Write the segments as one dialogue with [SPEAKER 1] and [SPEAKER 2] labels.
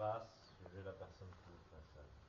[SPEAKER 1] face, j'ai la personne qui est face à elle.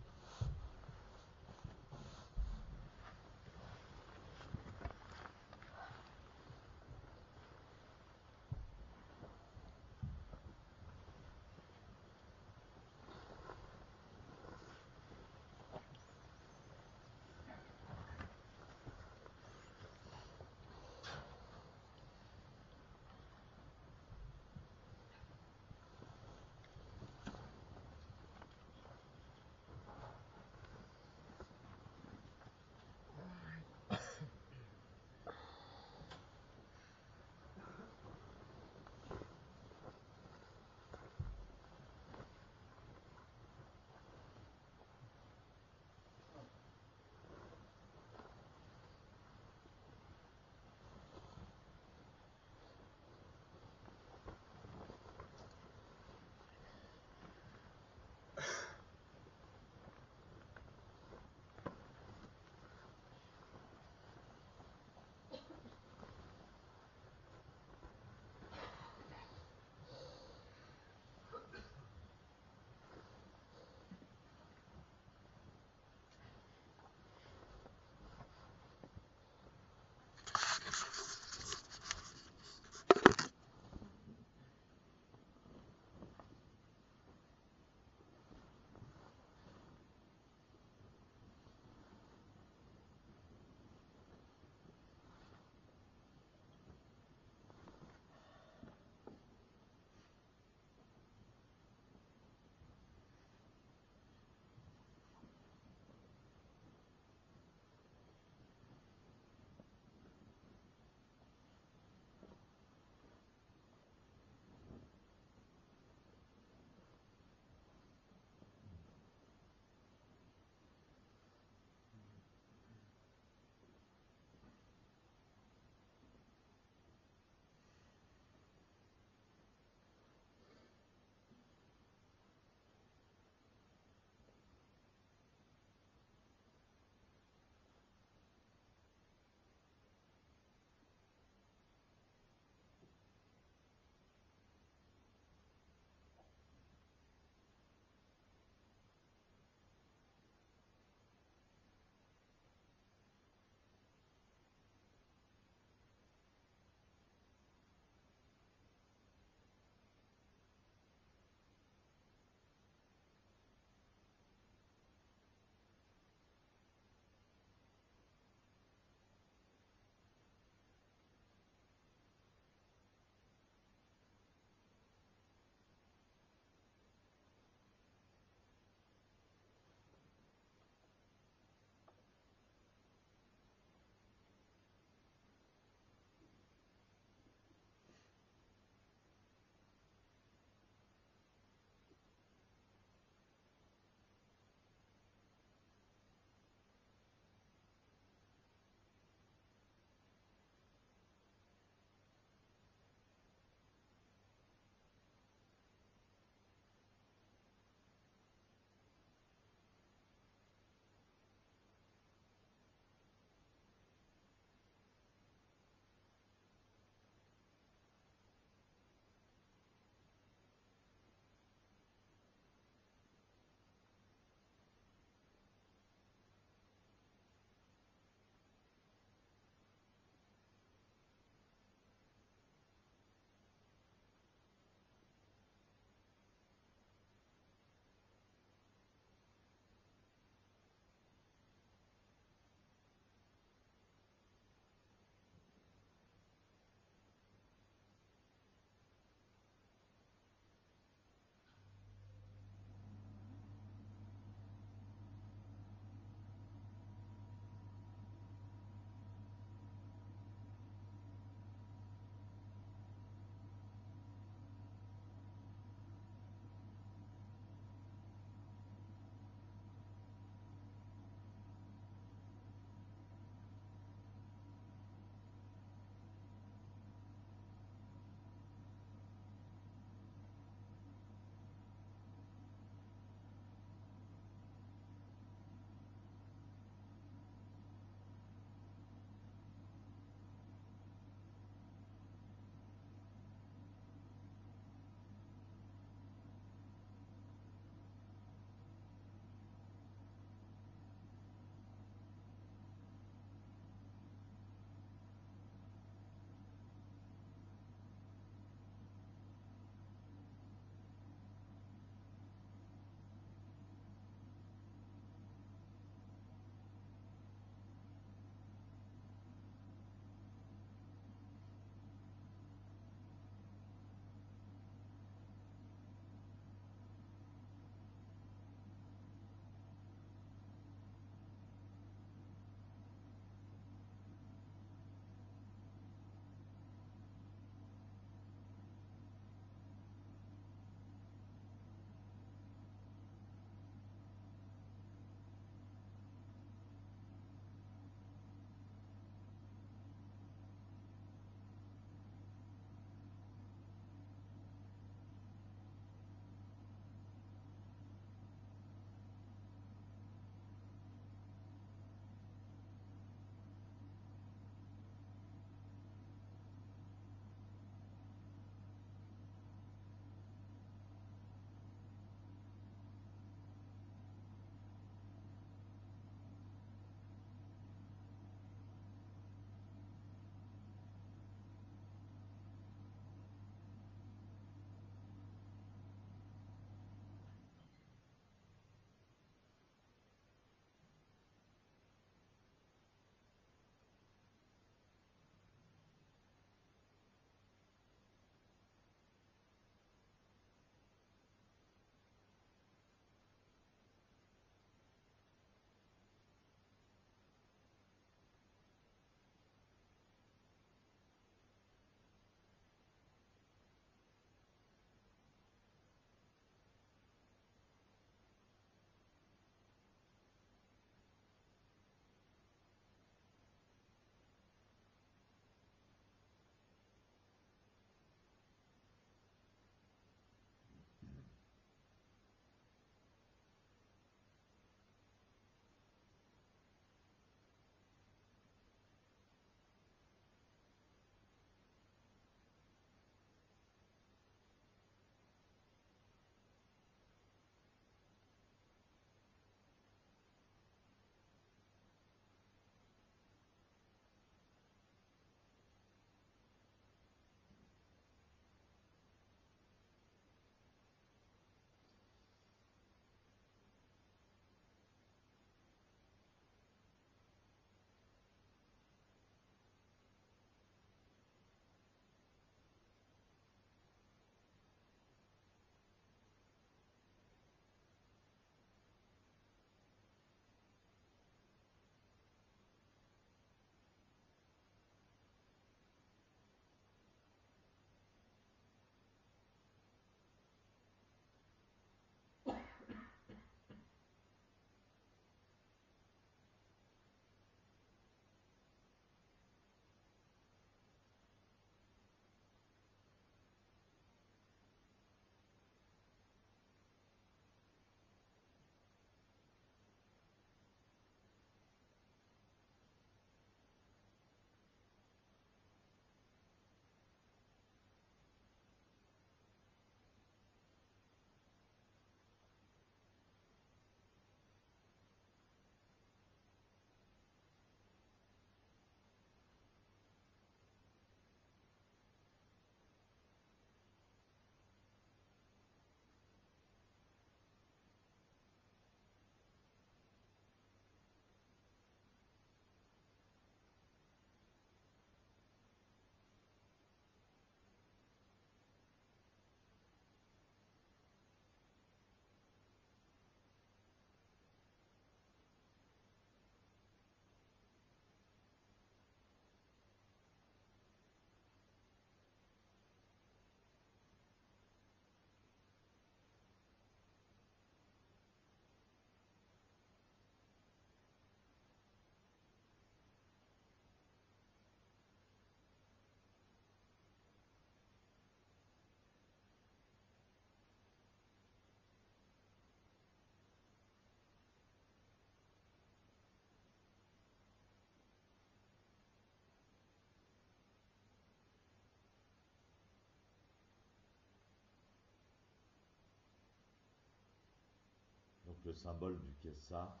[SPEAKER 1] le symbole du Kessa.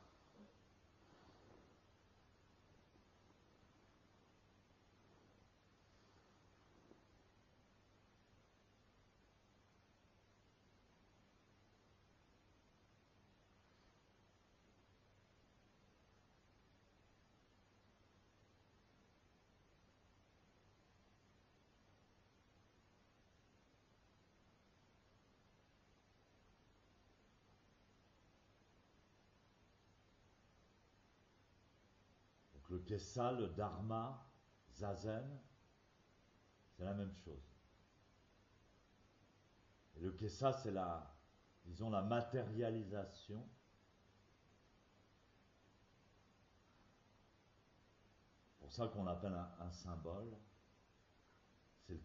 [SPEAKER 1] Le Kessa, le Dharma, Zazen, c'est la même chose. Et le Kessa, c'est disons, la matérialisation c'est pour ça qu'on l'appelle un symbole. C'est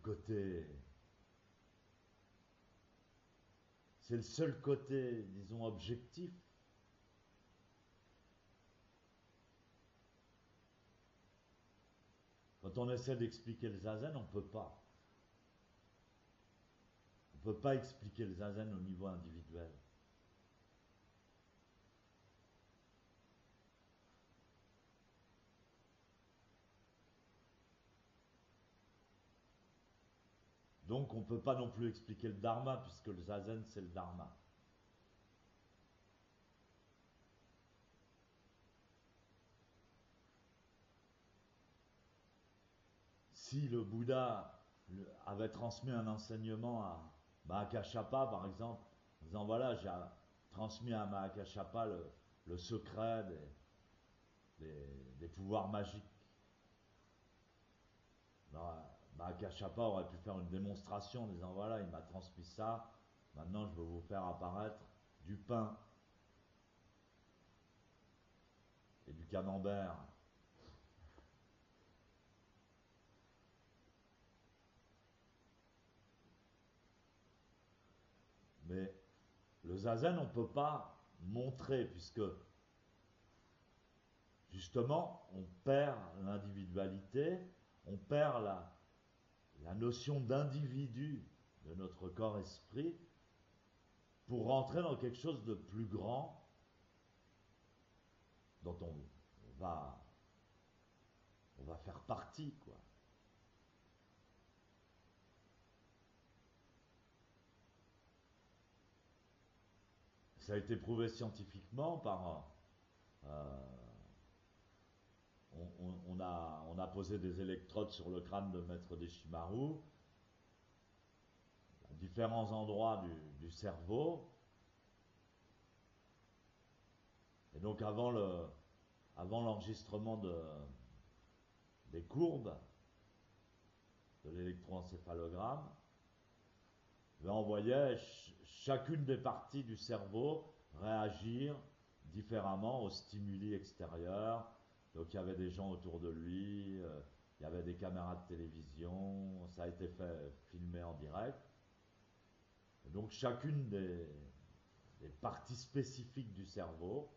[SPEAKER 1] le seul côté, disons, objectif. Quand on essaie d'expliquer le zazen, on ne peut pas. On ne peut pas expliquer le zazen au niveau individuel. Donc on ne peut pas non plus expliquer le dharma, puisque le zazen, c'est le dharma. Si le Bouddha avait transmis un enseignement à Mahakashapa, par exemple, en disant voilà, j'ai transmis à Mahakashapa le secret des pouvoirs magiques. Mahakashapa aurait pu faire une démonstration en disant voilà, il m'a transmis ça, maintenant je veux vous faire apparaître du pain et du camembert. Mais le zazen, on ne peut pas montrer, puisque justement, on perd l'individualité, on perd la notion d'individu de notre corps-esprit pour rentrer dans quelque chose de plus grand dont on va faire partie, quoi. Ça a été prouvé scientifiquement par on a posé des électrodes sur le crâne de Maître Deshimaru à différents endroits du cerveau. Et donc avant l'enregistrement des courbes de l'électroencéphalogramme, on voyait chacune des parties du cerveau réagir différemment aux stimuli extérieurs. Donc il y avait des gens autour de lui, il y avait des caméras de télévision, ça a été filmé en direct. Et donc chacune des parties spécifiques du cerveau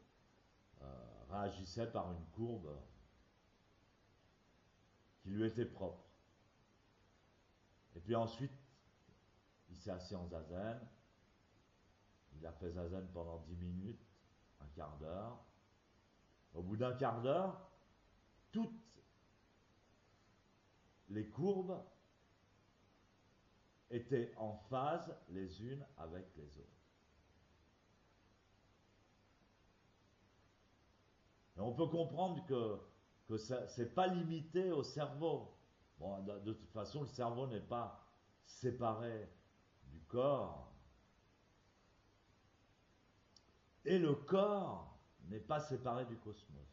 [SPEAKER 1] réagissait par une courbe qui lui était propre. Et puis ensuite, il s'est assis en zazen, il a fait zazen pendant 10 minutes, un quart d'heure. Au bout d'un quart d'heure, toutes les courbes étaient en phase les unes avec les autres. Et on peut comprendre que ça c'est pas limité au cerveau. Bon, de toute façon, le cerveau n'est pas séparé du corps. Et le corps n'est pas séparé du cosmos.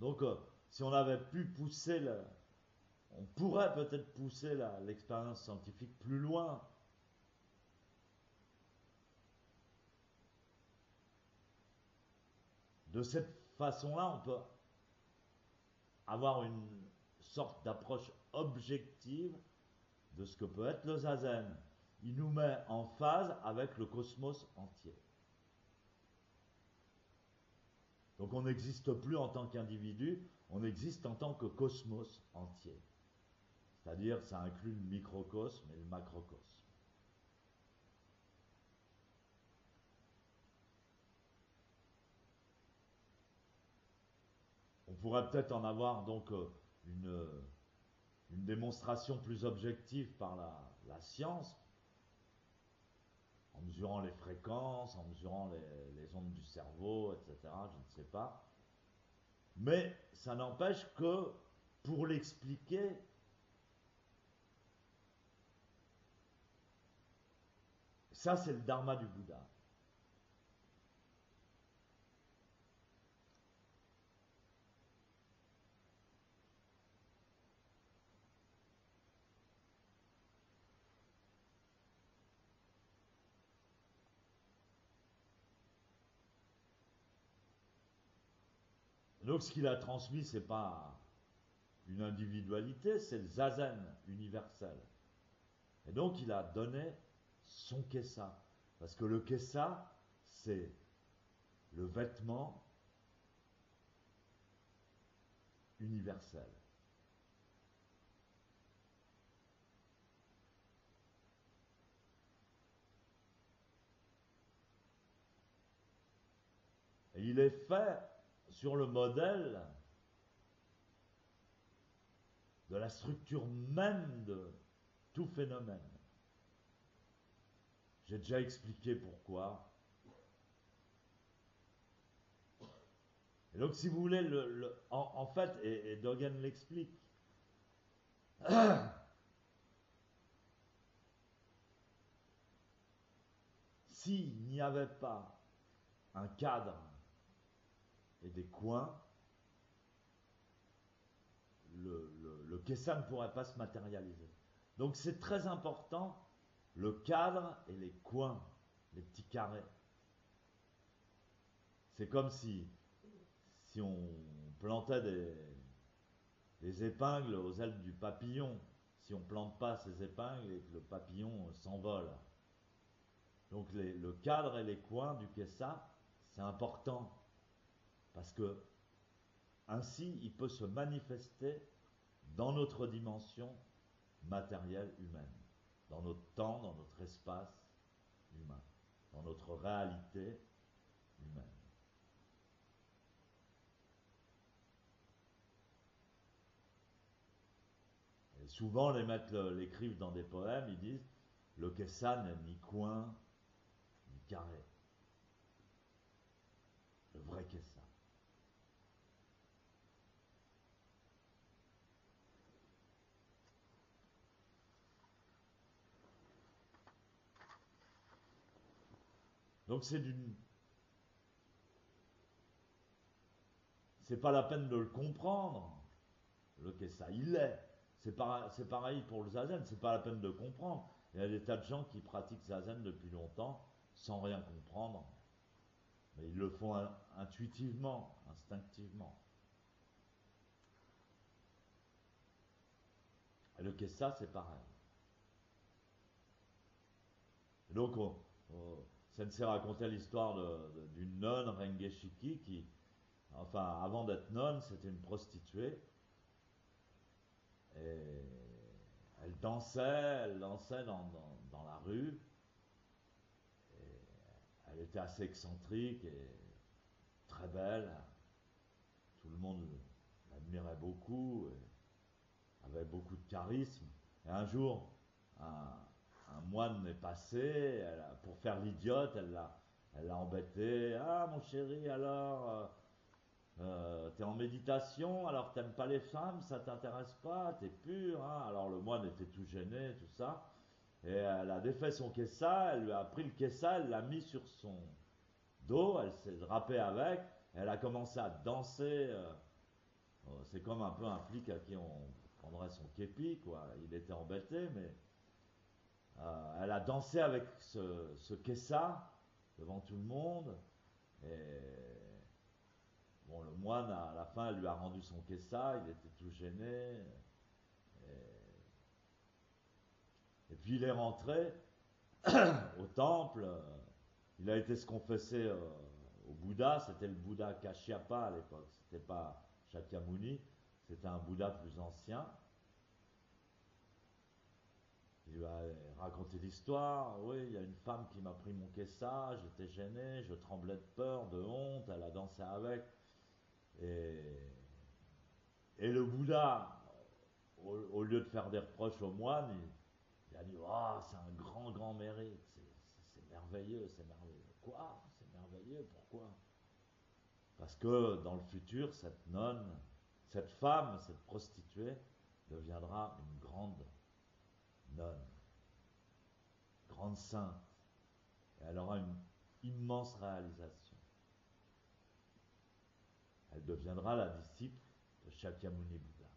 [SPEAKER 1] Donc, si on avait pu pousser on pourrait peut-être pousser l'expérience scientifique plus loin. De cette façon-là, on peut avoir une sorte d'approche objective de ce que peut être le zazen. Il nous met en phase avec le cosmos entier. Donc on n'existe plus en tant qu'individu, on existe en tant que cosmos entier. C'est-à-dire ça inclut le microcosme et le macrocosme. On pourrait peut-être en avoir donc une, une démonstration plus objective par la science, en mesurant les fréquences, en mesurant les ondes du cerveau, etc. Je ne sais pas. Mais ça n'empêche que pour l'expliquer, ça c'est le dharma du Bouddha. Donc ce qu'il a transmis, c'est pas une individualité, c'est le zazen universel. Et donc il a donné son kessa. Parce que le kessa, c'est le vêtement universel. Et il est fait sur le modèle de la structure même de tout phénomène. J'ai déjà expliqué pourquoi. Et donc, si vous voulez, en fait, et Dogen l'explique, s'il n'y avait pas un cadre et des coins, le kessa ne pourrait pas se matérialiser. Donc c'est très important, le cadre et les coins, les petits carrés. C'est comme si on plantait des épingles aux ailes du papillon. Si on ne plante pas ces épingles et que le papillon s'envole. Donc le cadre et les coins du kessa, c'est important. Parce que ainsi, il peut se manifester dans notre dimension matérielle humaine, dans notre temps, dans notre espace humain, dans notre réalité humaine. Et souvent, les maîtres l'écrivent dans des poèmes, ils disent le kessa n'est ni coin ni carré. Le vrai kessa. Donc c'est pas la peine de le comprendre, le kessa. Il l'est. C'est pareil pour le zazen, c'est pas la peine de comprendre. Il y a des tas de gens qui pratiquent zazen depuis longtemps sans rien comprendre. Mais ils le font intuitivement, instinctivement. Et le kessa, c'est pareil. Et donc, Sensei racontait l'histoire d'une nonne, Rengeshiki, qui, enfin, avant d'être nonne, c'était une prostituée. Et elle dansait dans la rue. Et elle était assez excentrique et très belle. Tout le monde l'admirait beaucoup, et avait beaucoup de charisme. Et un jour, un moine est passé, pour faire l'idiote, elle l'a embêté. Ah mon chéri, alors, t'es en méditation, alors t'aimes pas les femmes, ça t'intéresse pas, t'es pur, hein. Alors le moine était tout gêné, tout ça. Et elle a défait son kessa, elle lui a pris le kessa, elle l'a mis sur son dos, elle s'est drapée avec, elle a commencé à danser. C'est comme un peu un flic à qui on prendrait son képi, quoi. Il était embêté, mais elle a dansé avec ce kessa devant tout le monde. Et bon, le moine, à la fin, elle lui a rendu son kessa, il était tout gêné. Et puis il est rentré au temple. Il a été se confesser au Bouddha. C'était le Bouddha Kashyapa à l'époque. C'était pas Shakyamuni. C'était un Bouddha plus ancien. Il lui a raconté l'histoire. Oui, il y a une femme qui m'a pris mon kessa. J'étais gêné, je tremblais de peur, de honte. Elle a dansé avec. Et Et le Bouddha, au lieu de faire des reproches aux moines, il a dit oh, c'est un grand, grand mérite, c'est merveilleux, c'est merveilleux. Quoi? C'est merveilleux, pourquoi? Parce que dans le futur, cette nonne, cette femme, cette prostituée, deviendra une grande nonne, grande sainte. Et elle aura une immense réalisation. Elle deviendra la disciple de Shakyamuni Bouddha.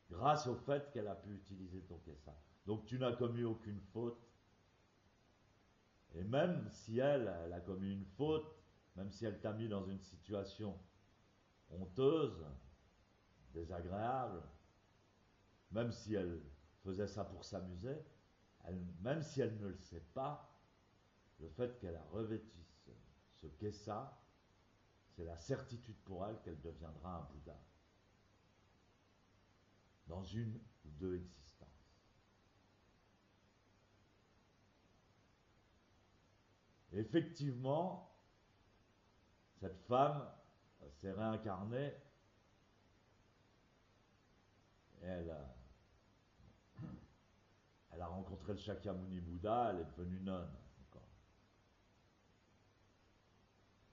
[SPEAKER 1] Grâce au fait qu'elle a pu utiliser ton kessa. Donc tu n'as commis aucune faute. Et même si elle a commis une faute, même si elle t'a mis dans une situation honteuse, désagréable, même si elle faisait ça pour s'amuser, même si elle ne le sait pas, le fait qu'elle a revêtu ce kessa, c'est la certitude pour elle qu'elle deviendra un Bouddha. Dans une ou deux existences. Et effectivement, cette femme s'est réincarnée et elle a rencontré le Shakyamuni Bouddha, elle est devenue nonne.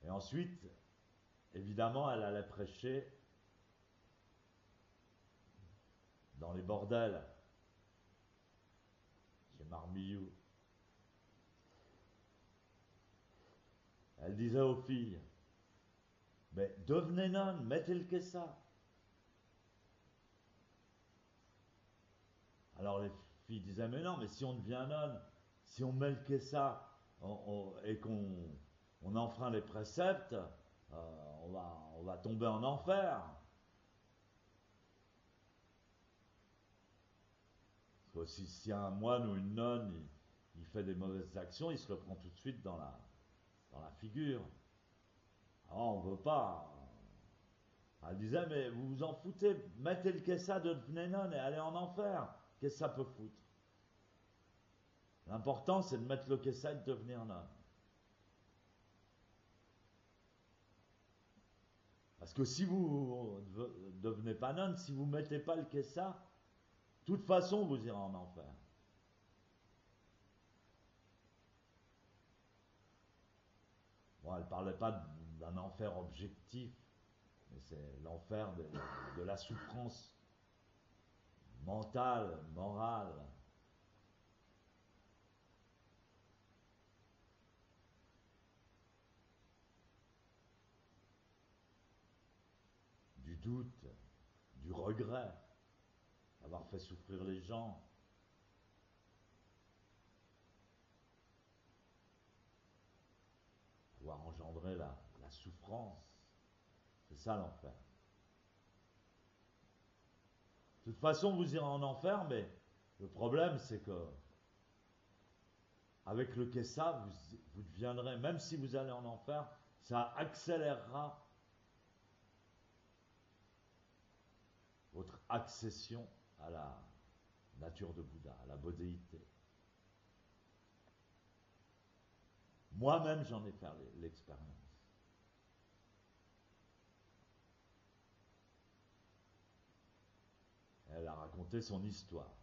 [SPEAKER 1] Et ensuite, évidemment, elle allait prêcher dans les bordels, chez Marmillou. Elle disait aux filles, mais devenez nonne, mettez le kessa. Alors les filles disaient, mais non, mais si on devient nonne, si on met le kessa et qu'on enfreint les préceptes, on va tomber en enfer. Parce que si un moine ou une nonne, il fait des mauvaises actions, il se le prend tout de suite dans la figure. Alors on ne veut pas. Elle disait, mais vous vous en foutez, mettez le kessa, devenez nonne et allez en enfer. Qu'est-ce que ça peut foutre? L'important, c'est de mettre le kessa et de devenir nonne. Parce que si vous ne devenez pas nonne, si vous ne mettez pas le kessa, de toute façon, vous irez en enfer. Bon, elle ne parlait pas d'un enfer objectif, mais c'est l'enfer de la souffrance mentale, morale. Du doute, du regret d'avoir fait souffrir les gens. Avoir engendré la souffrance. C'est ça l'enfer. De toute façon, vous irez en enfer, mais le problème, c'est que avec le kessa, vous deviendrez, même si vous allez en enfer, ça accélérera votre accession à la nature de Bouddha, à la bodhéité. Moi-même, j'en ai fait l'expérience. Elle a raconté son histoire.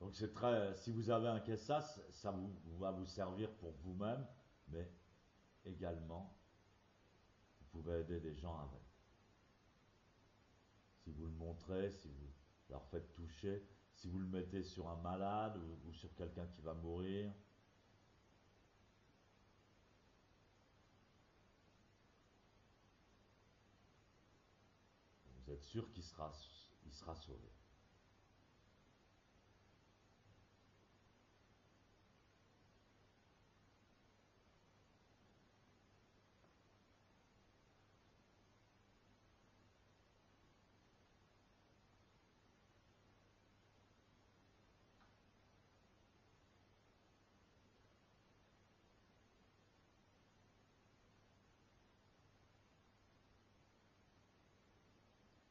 [SPEAKER 1] Donc c'est très, si vous avez un kessa, ça va vous servir pour vous-même, mais également, vous pouvez aider des gens avec. Si vous le montrez, si vous leur faites toucher, si vous le mettez sur un malade ou sur quelqu'un qui va mourir. Vous êtes sûr qu'il sera sauvé.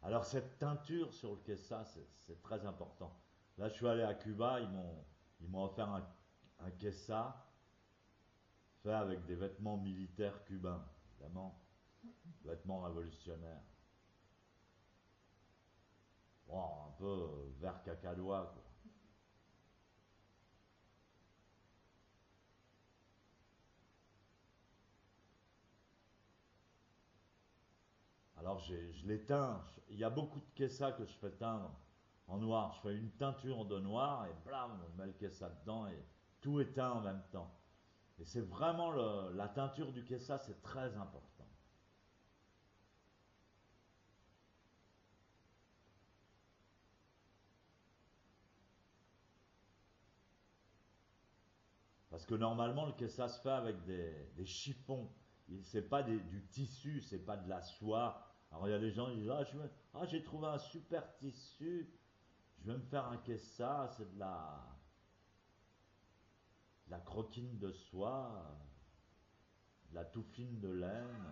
[SPEAKER 1] Alors cette teinture sur le Kessa, c'est très important. Là, je suis allé à Cuba, ils m'ont offert un Kessa fait avec des vêtements militaires cubains, évidemment, vêtements révolutionnaires. Bon, un peu vert cacadois, quoi. Alors je les teins. Il y a beaucoup de Kessa que je fais teindre en noir. Je fais une teinture de noir et blam, on met le Kessa dedans et tout est teint en même temps. Et c'est vraiment la teinture du Kessa, c'est très important. Parce que normalement, le Kessa se fait avec des chiffons. C'est pas du tissu, c'est pas de la soie. Alors il y a des gens qui disent j'ai trouvé un super tissu, je vais me faire un Kessa, c'est de la croquine de soie, de la touffine de laine.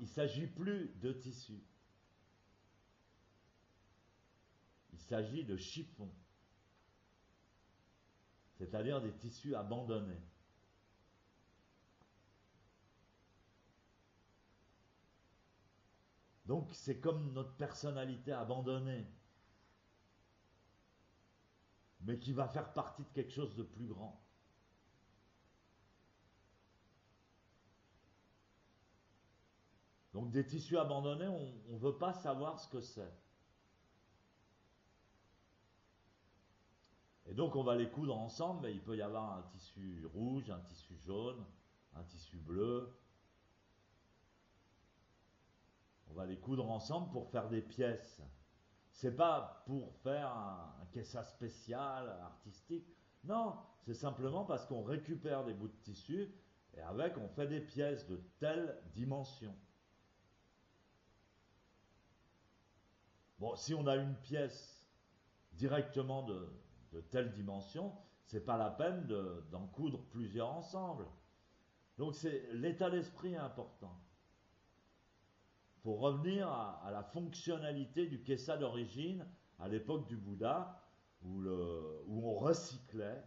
[SPEAKER 1] Il s'agit plus de tissu. Il s'agit de chiffon, c'est-à-dire des tissus abandonnés. Donc c'est comme notre personnalité abandonnée, mais qui va faire partie de quelque chose de plus grand. Donc des tissus abandonnés, on ne veut pas savoir ce que c'est. Et donc on va les coudre ensemble, mais il peut y avoir un tissu rouge, un tissu jaune, un tissu bleu. On va les coudre ensemble pour faire des pièces. C'est pas pour faire un Kessa spécial, artistique. Non, c'est simplement parce qu'on récupère des bouts de tissu et avec on fait des pièces de telle dimension. Bon, si on a une pièce directement de telle dimension, c'est pas la peine d'en coudre plusieurs ensemble. Donc c'est l'état d'esprit important. Il faut revenir à la fonctionnalité du Kessa d'origine à l'époque du Bouddha, où on recyclait.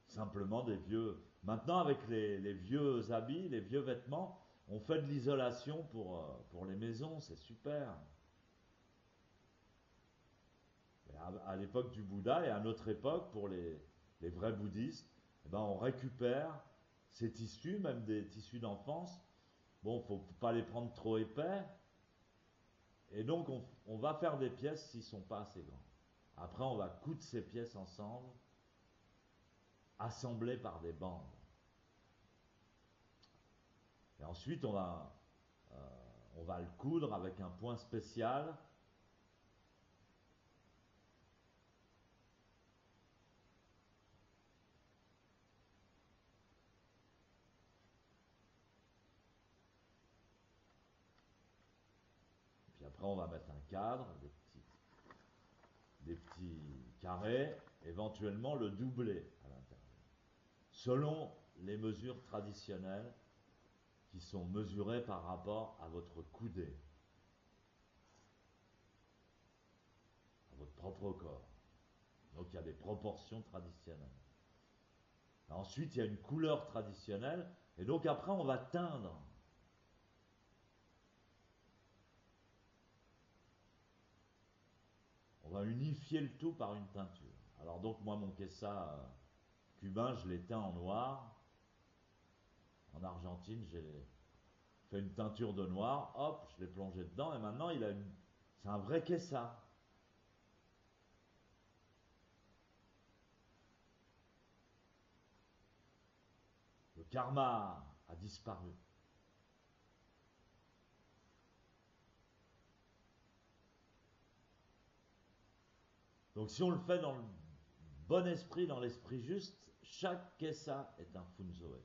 [SPEAKER 1] Simplement des vieux. Maintenant, avec les vieux habits, les vieux vêtements, on fait de l'isolation pour les maisons, c'est super. À l'époque du Bouddha et à notre époque, pour les vrais bouddhistes, eh ben, on récupère ces tissus, même des tissus d'enfance. Bon, faut pas les prendre trop épais. Et donc, on va faire des pièces s'ils sont pas assez grands. Après, on va coudre ces pièces ensemble, assemblées par des bandes. Et ensuite, on va le coudre avec un point spécial. Puis après, on va mettre un cadre, des petits carrés, éventuellement le doubler à l'intérieur. Selon les mesures traditionnelles qui sont mesurées par rapport à votre coudée, à votre propre corps. Donc il y a des proportions traditionnelles. Ensuite, il y a une couleur traditionnelle. Et donc après, on va teindre. On va unifier le tout par une teinture. Alors donc moi, mon quessa cubain, je l'ai teint en noir. En Argentine, j'ai fait une teinture de noir, hop, je l'ai plongé dedans, et maintenant c'est un vrai quessa. Le karma a disparu. Donc si on le fait dans le bon esprit, dans l'esprit juste, chaque quessa est un funzoé.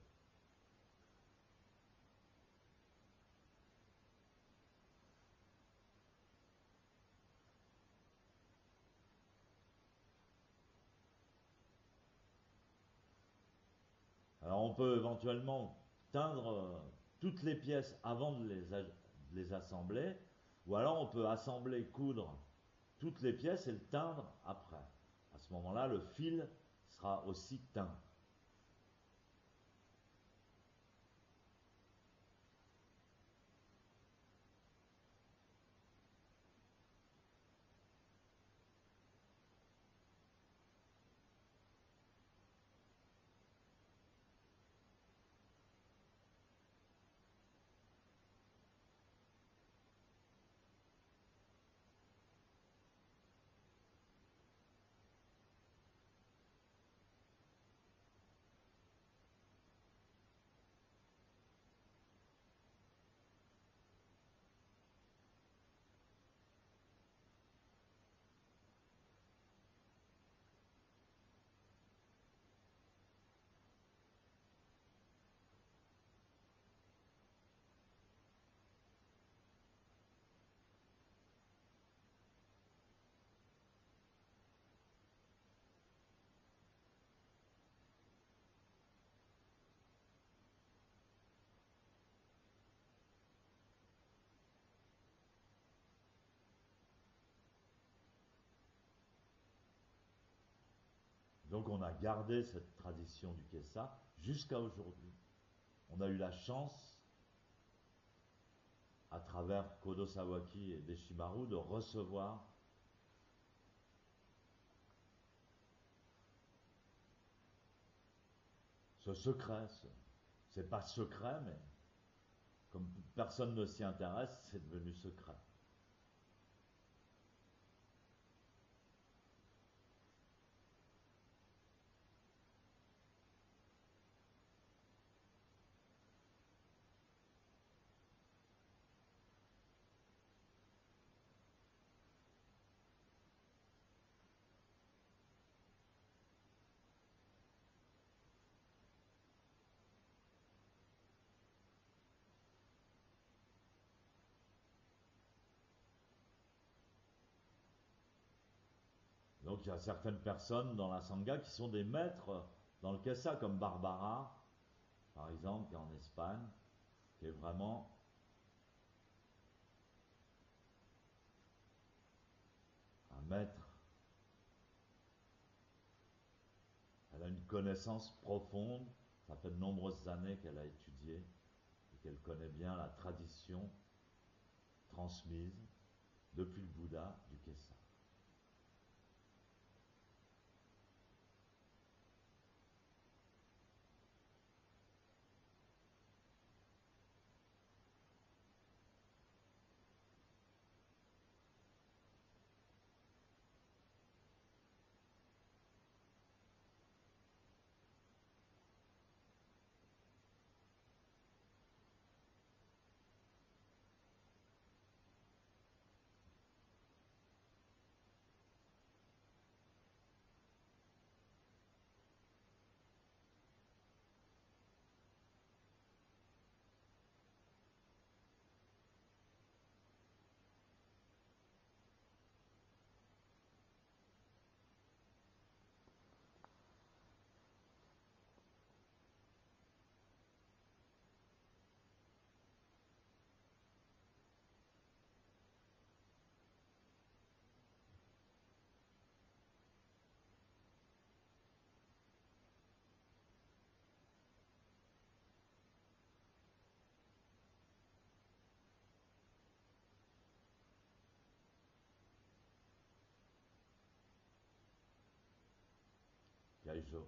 [SPEAKER 1] Alors on peut éventuellement teindre toutes les pièces avant de les assembler, ou alors on peut assembler, coudre toutes les pièces et le teindre après. À ce moment-là, le fil sera aussi teint. Donc on a gardé cette tradition du kessa jusqu'à aujourd'hui. On a eu la chance, à travers Kodo Sawaki et Deshimaru, de recevoir ce secret. C'est pas secret, mais comme personne ne s'y intéresse, c'est devenu secret. Donc il y a certaines personnes dans la Sangha qui sont des maîtres dans le kessa, comme Barbara, par exemple, qui est en Espagne, qui est vraiment un maître. Elle a une connaissance profonde, ça fait de nombreuses années qu'elle a étudié et qu'elle connaît bien la tradition transmise depuis le Bouddha du kessa. Kaijo.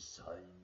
[SPEAKER 1] Sign.